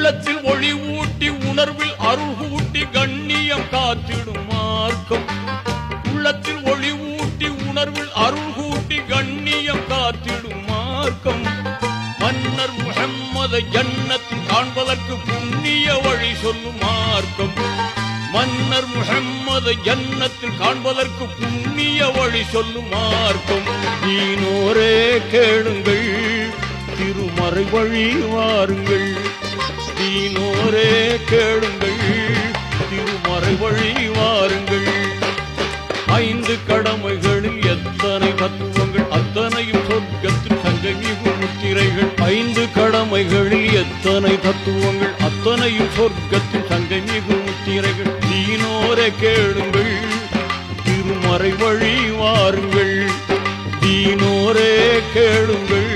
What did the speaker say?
உள்ளத்தில் ஒளி ஊட்டி உணர்வில் அருள் கூட்டி கண்ணியம் காத்திடும் மார்க்கம். உள்ளத்தில் ஒளி ஊட்டி உணர்வில் அருள் கூட்டி கண்ணியம் காத்திடும் மார்க்கம். மன்னர் முஹம்மதை ஜன்னத்தில் காண்பதற்கு புண்ணிய வழி சொல்லும் மார்க்கம். மன்னர் முஹம்மதை ஜன்னத்தில் காண்பதற்கு புண்ணிய வழி சொல்லும் மார்க்கம். தீனோரே கேளுங்கள், திருமறை வழி வாருங்கள். தீனோரே கேளுங்கள், திருமறை வழி வாருங்கள். 5 கடமைகளில் எத்தனை தத்துவங்கள், அத்தனையும் சொர்க்கத்தில் சங்கமிகும் முத்திரைகள். 5 கடமைகளில் எத்தனை தத்துவங்கள், அத்தனையும் சொர்க்கத்தில் சங்கமிகும் முத்திரைகள். தீனோரே கேளுங்கள், திருமறை வழி வாருங்கள். தீனோரே கேளுங்கள்,